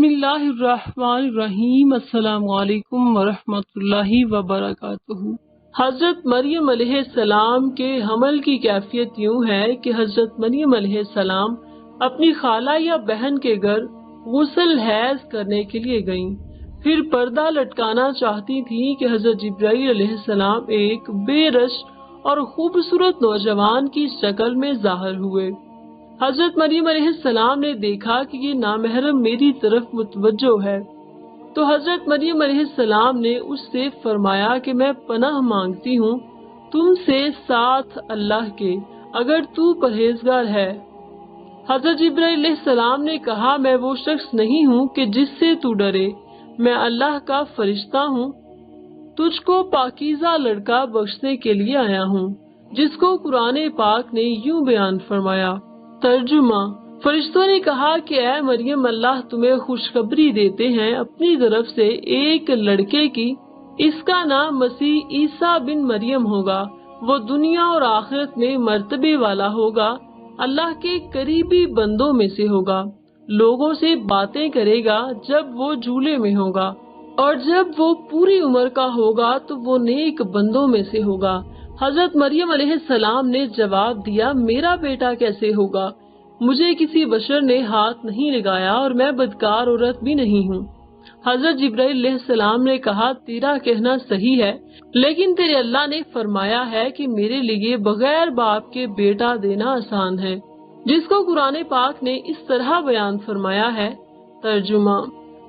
बिस्मिल्लाहिर्रहमानिर्रहीम। अस्सलाम वालेकुम वरहमतुल्लाहि वबरकातुहू। हजरत मरियम अलैहिस्सलाम के हमल की कैफियत यूं है कि हजरत मरियम अलैहिस्सलाम अपनी खाला या बहन के घर गुस्ल हैज करने के लिए गईं। फिर पर्दा लटकाना चाहती थी कि हजरत जिब्राइल अलैहिस्सलाम एक बेरश और खूबसूरत नौजवान की शक्ल में ज़ाहिर हुए। हजरत मरियम अलैहिस्सलाम ने देखा कि ये नामहरम मेरी तरफ मुतवज्जो है, तो हजरत मरियम अलैहिस्सलाम ने उससे फरमाया कि मैं पनाह मांगती हूँ तुमसे साथ अल्लाह के, अगर तू परहेजगार है। हजरत जिब्राइल अलैहिस्सलाम ने कहा, मैं वो शख्स नहीं हूँ कि जिससे तू डरे, मैं अल्लाह का फरिश्ता हूँ, तुझको पाकीज़ा लड़का बख्शने के लिए आया हूँ। जिसको कुरान पाक ने यूं बयान फरमाया। तर्जुमा। फरिश्तों ने कहा कि ऐ मरियम, अल्लाह तुम्हें खुशखबरी देते हैं अपनी तरफ से एक लड़के की, इसका नाम मसीह ईसा बिन मरियम होगा। वो दुनिया और आखिरत में मर्तबे वाला होगा, अल्लाह के करीबी बंदों में से होगा, लोगों से बातें करेगा जब वो झूले में होगा, और जब वो पूरी उम्र का होगा तो वो नेक बंदों में से होगा। हजरत मरियम अलैहिस्सलाम ने जवाब दिया, मेरा बेटा कैसे होगा? मुझे किसी बशर ने हाथ नहीं लगाया और मैं बदकार औरत भी नहीं हूँ। हजरत जिब्राइल अलैहिस्सलाम ने कहा, तेरा कहना सही है, लेकिन तेरे अल्लाह ने फरमाया है कि मेरे लिए बगैर बाप के बेटा देना आसान है। जिसको कुरान पाक ने इस तरह बयान फरमाया है। तर्जुमा।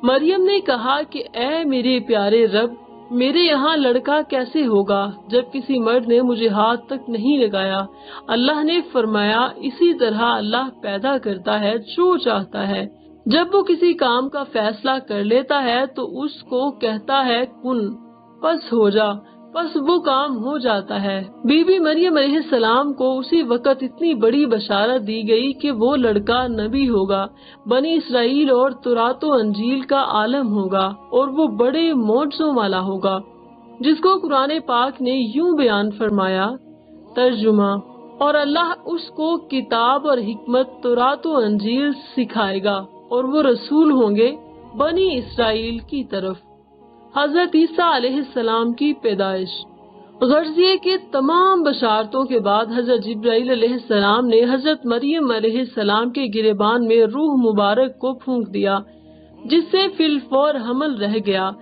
मरियम ने कहा कि ऐ मेरे प्यारे रब, मेरे यहाँ लड़का कैसे होगा जब किसी मर्द ने मुझे हाथ तक नहीं लगाया। अल्लाह ने फरमाया, इसी तरह अल्लाह पैदा करता है जो चाहता है। जब वो किसी काम का फैसला कर लेता है तो उसको कहता है कुन, बस हो जा, बस वो काम हो जाता है। बीबी मरियम अलैहिस्सलाम को उसी वक्त इतनी बड़ी बशारत दी गई कि वो लड़का नबी होगा, बनी इसराइल और तौरात व अंजील का आलम होगा, और वो बड़े मौजज़ों वाला होगा। जिसको कुरान पाक ने यूं बयान फरमाया। तर्जुमा। और अल्लाह उसको किताब और हिकमत तौरात व अंजील सिखाएगा, और वो रसूल होंगे बनी इसराइल की तरफ। हजरत ईसा अलैहिस्सलाम की पैदाइश। गर्जिये के तमाम बशारतों के बाद हजरत जिब्राइल अलैहिस्सलाम ने हजरत मरियम अलैहिस्सलाम के गिरेबान में रूह मुबारक को फूंक दिया, जिससे फिलफौर हमल रह गया।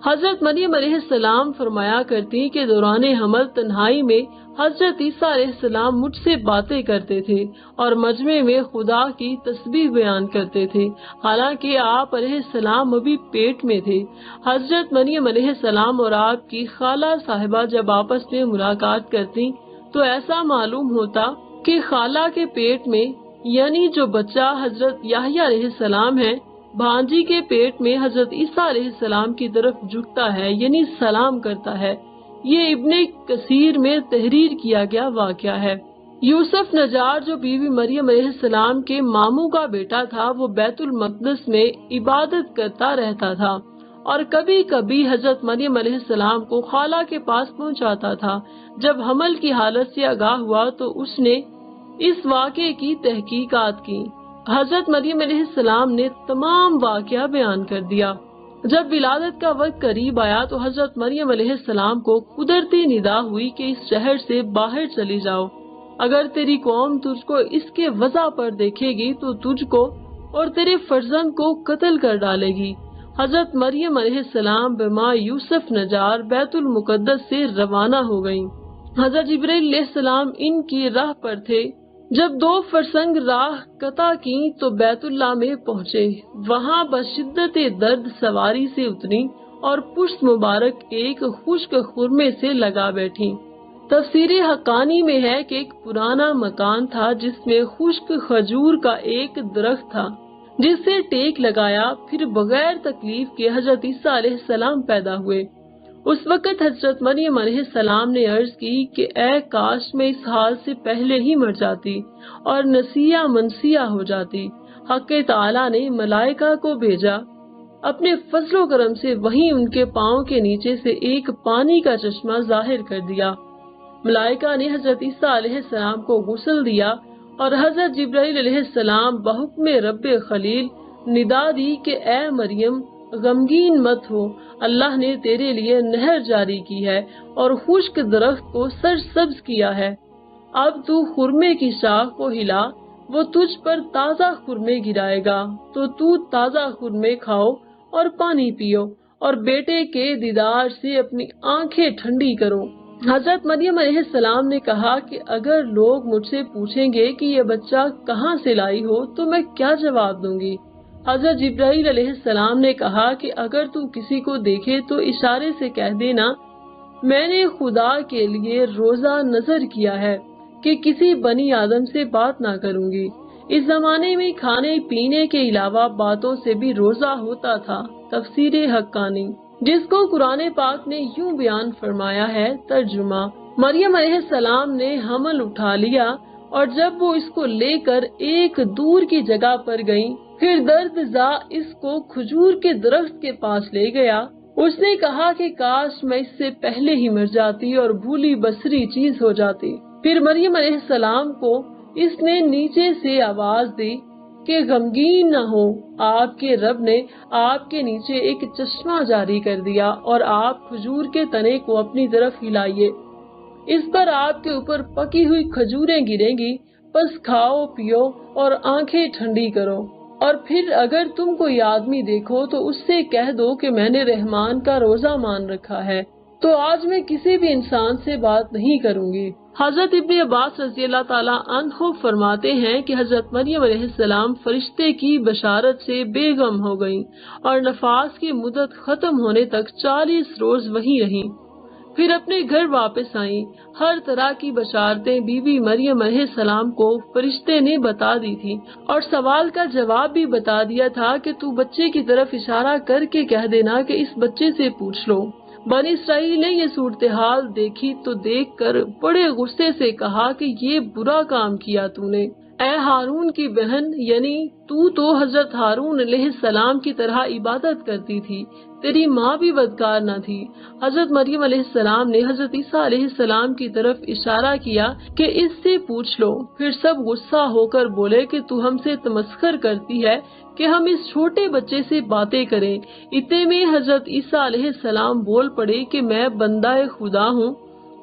हजरत मरियम अलैहिस्सलाम फरमाया करती कि दौरान हमल तन्हाई में हजरत ईसा अलैहिस्सलाम मुझसे बातें करते थे और मजमे में खुदा की तस्बीह बयान करते थे, हालांकि आप अलैहिस्सलाम अभी पेट में थे। हजरत मरियम अलैहिस्सलाम और आपकी खाला साहिबा जब आपस में मुलाकात करती तो ऐसा मालूम होता कि खाला के पेट में, यानी जो बच्चा हजरत याह्या अलैहिस्सलाम है, भांजी के पेट में हजरत ईसा अलैहिस्सलाम की तरफ झुकता है, यानी सलाम करता है। ये इब्ने कसीर में तहरीर किया गया वाक़या है। यूसुफ नजार जो बीवी मरियम अलैहिस्सलाम के मामू का बेटा था, वो बैतुल मक़दस में इबादत करता रहता था और कभी कभी हजरत मरियम अलैहिस्सलाम को खाला के पास पहुंचाता था। जब हमल की हालत से आगाह हुआ तो उसने इस वाक़े की तहकीकात की। हजरत मरियम अलैहिस्सलाम ने तमाम वाक़या बयान कर दिया। जब विलादत का वक्त करीब आया तो हजरत मरियम अलैहिस्सलाम को कुदरती निदा हुई कि इस शहर से बाहर चली जाओ, अगर तेरी कौम तुझको इसके वजह पर देखेगी तो तुझको और तेरे फर्जंद को कत्ल कर डालेगी। हजरत मरियम अलैहिस्सलाम बिमा यूसुफ नजार बैतुल मुकद्दस से रवाना हो गयी। हजरत जिब्राइल अलैहिस्सलाम इनकी राह पर थे। जब 2 फरसंग राह कता की तो बैतुल्लाह में पहुँचे। वहाँ बशिद्दत दर्द सवारी से उतरी और पुष्ट मुबारक एक खुश्क खुरमे से लगा बैठी। तफसीरे हक्कानी में है कि एक पुराना मकान था जिसमें खुश्क खजूर का एक दरख्त था, जिससे टेक लगाया, फिर बगैर तकलीफ के हजरत ईसा अलैहिस्सलाम पैदा हुए। उस वक़्त हजरत मरियम अलैहिस्सलाम ने अर्ज की कि ए काश मैं इस हाल से पहले ही मर जाती और नसिया मनसिया हो जाती। हक़ ताला ने मलाइका को भेजा, अपने फजलो करम से वहीं उनके पाँव के नीचे से एक पानी का चश्मा जाहिर कर दिया। मलाइका ने हजरत ईसा अलैहिस्सलाम को गुस्ल दिया और हजरत जिब्राइल अलैहिस्सलाम बहुक्म रब्बे खलील ندا دی کہ اے مریم غمگین مت ہو، اللہ نے تیرے لیے نہر جاری کی ہے اور خشک درخت کو سرسبز کیا ہے۔ اب تو خرمے کی شاخ کو ہلا، وہ تجھ پر تازہ خرمے گرائے گا، تو تازہ خرمے کھاؤ اور پانی پیو اور بیٹے کے دیدار سے اپنی آنکھیں ٹھنڈی کرو۔ حضرت مریم علیہ السلام نے کہا کہ اگر لوگ مجھ سے پوچھیں گے کہ یہ بچہ کہاں سے لائی ہو تو میں کیا جواب دوں گی؟ حضرت جبرائیل علیہ السلام نے کہا کہ اگر تو کسی کو دیکھے تو اشارے سے کہہ دینا میں نے خدا کے لیے روزہ نظر کیا ہے کہ کسی بنی آدم سے بات نہ کروں گی۔ اس زمانے میں کھانے پینے کے علاوہ باتوں سے بھی روزہ ہوتا تھا۔ تفسیر حقانی، جس کو قرآن پاک نے یوں بیان فرمایا ہے۔ ترجمہ: مریم علیہ السلام نے حمل اٹھا لیا اور جب وہ اس کو لے کر ایک دور کی جگہ پر گئیں، پھر درد زا اس کو کھجور کے درخت کے پاس لے گیا۔ اس نے کہا کہ کاش میں اس سے پہلے ہی مر جاتی اور بھولی بسری چیز ہو جاتی۔ پھر مریم علیہ السلام کو اس نے نیچے سے آواز دی کہ غمگین نہ ہو، آپ کے رب نے آپ کے نیچے ایک چشمہ جاری کر دیا اور آپ کھجور کے تنے کو اپنی طرف ہلائیے، اس پر آپ کے اوپر پکی ہوئی کھجوریں گریں گی، بس کھاؤ پیو اور آنکھیں ٹھنڈی کرو۔ اور پھر اگر تم کوئی آدمی دیکھو تو اس سے کہہ دو کہ میں نے رحمان کا روزہ مان رکھا ہے، تو آج میں کسی بھی انسان سے بات نہیں کروں گی۔ حضرت ابن عباس رضی اللہ تعالیٰ عنہ فرماتے ہیں کہ حضرت مریم علیہ السلام فرشتے کی بشارت سے بے غم ہو گئیں اور نفاس کی مدت ختم ہونے تک 40 روز وہیں رہیں، پھر اپنے گھر واپس آئیں۔ ہر طرح کی بشارتیں بی بی مریم علیہ السلام کو فرشتے نے بتا دی تھی اور سوال کا جواب بھی بتا دیا تھا کہ تو بچے کی طرف اشارہ کر کے کہہ دینا کہ اس بچے سے پوچھ لو۔ بنی اسرائیل نے یہ صورتحال دیکھی تو دیکھ کر بڑے غصے سے کہا کہ یہ برا کام کیا تو نے، اے ہارون کی بہن، یعنی تو حضرت ہارون علیہ السلام کی طرح عبادت کرتی تھی، تیری ماں بھی بدکار نہ تھی۔ حضرت مریم علیہ السلام نے حضرت عیسیٰ علیہ السلام کی طرف اشارہ کیا کہ اس سے پوچھ لو۔ پھر سب غصہ ہو کر بولے کہ تو ہم سے تمسخر کرتی ہے کہ ہم اس چھوٹے بچے سے باتیں کریں۔ اتنے میں حضرت عیسیٰ علیہ السلام بول پڑے کہ میں بندہ خدا ہوں،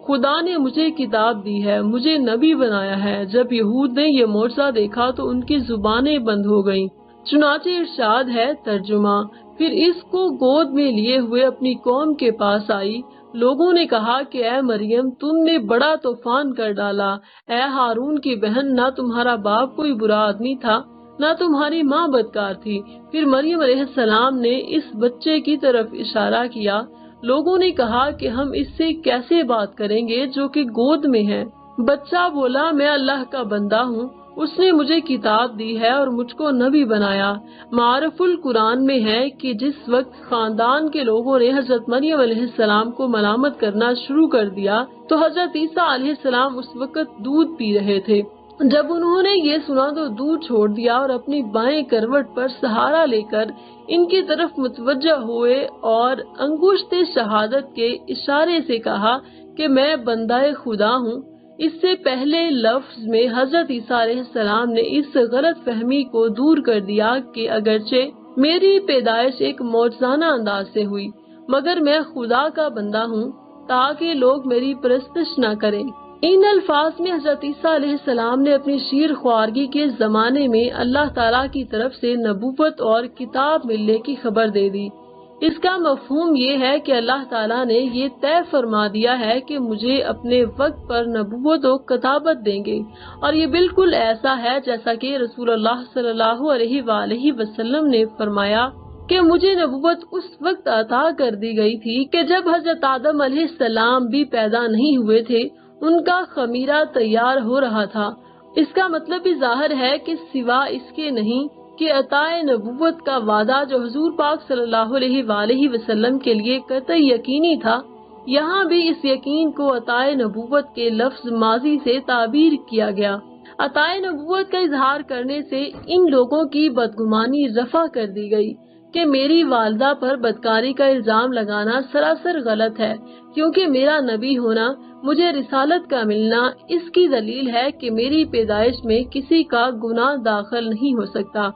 خدا نے مجھے کتاب دی ہے، مجھے نبی بنایا ہے۔ جب یہود نے یہ معجزہ دیکھا تو ان کی زبانیں بند ہو گئیں۔ چنانچہ ارشاد ہے، ترجمہ: پھر اس کو گود میں لیے ہوئے اپنی قوم کے پاس آئی۔ لوگوں نے کہا کہ اے مریم، تم نے بڑا طوفان کر ڈالا۔ اے ہارون کی بہن، نہ تمہارا باپ کوئی برا آدمی تھا نہ تمہاری ماں بدکار تھی۔ پھر مریم علیہ السلام نے اس بچے کی طرف اشارہ کیا۔ لوگوں نے کہا کہ ہم اس سے کیسے بات کریں گے جو کہ گود میں ہے؟ بچہ بولا، میں اللہ کا بندہ ہوں، اس نے مجھے کتاب دی ہے اور مجھ کو نبی بنایا۔ معارف القرآن میں ہے کہ جس وقت خاندان کے لوگوں نے حضرت مریم علیہ السلام کو ملامت کرنا شروع کر دیا تو حضرت عیسیٰ علیہ السلام اس وقت دودھ پی رہے تھے۔ جب انہوں نے یہ سنا تو دودھ چھوڑ دیا اور اپنی بائیں کروٹ پر سہارا لے کر ان کی طرف متوجہ ہوئے اور انگشت شہادت کے اشارے سے کہا کہ میں بندہ خدا ہوں۔ اس سے پہلے لفظ میں حضرت عیسیٰ علیہ السلام نے اس غلط فہمی کو دور کر دیا کہ اگرچہ میری پیدائش ایک معجزانہ انداز سے ہوئی، مگر میں خدا کا بندہ ہوں تاکہ لوگ میری پرستش نہ کریں۔ ان الفاظ میں حضرت عیسیٰ علیہ السلام نے اپنی شیر خوارگی کے زمانے میں اللہ تعالیٰ کی طرف سے نبوت اور کتاب ملنے کی خبر دے دی۔ اس کا مفہوم یہ ہے کہ اللہ تعالیٰ نے یہ طے فرما دیا ہے کہ مجھے اپنے وقت پر نبوت و کتابت دیں گے، اور یہ بالکل ایسا ہے جیسا کہ رسول اللہ صلی اللہ علیہ وآلہ وسلم نے فرمایا کہ مجھے نبوت اس وقت عطا کر دی گئی تھی کہ جب حضرت آدم علیہ السلام بھی پیدا نہیں ہوئے تھے، ان کا خمیرہ تیار ہو رہا تھا۔ اس کا مطلب بھی ظاہر ہے کہ سوا اس کے نہیں کہ عطائے نبوت کا وعدہ جو حضور پاک صلی اللہ علیہ وآلہ وسلم کے لیے قطعی یقینی تھا، یہاں بھی اس یقین کو عطائے نبوت کے لفظ ماضی سے تعبیر کیا گیا۔ عطائے نبوت کا اظہار کرنے سے ان لوگوں کی بدگمانی رفع کر دی گئی کہ میری والدہ پر بدکاری کا الزام لگانا سراسر غلط ہے، کیونکہ میرا نبی ہونا، مجھے رسالت کا ملنا اس کی دلیل ہے کہ میری پیدائش میں کسی کا گناہ داخل نہیں ہو سکتا۔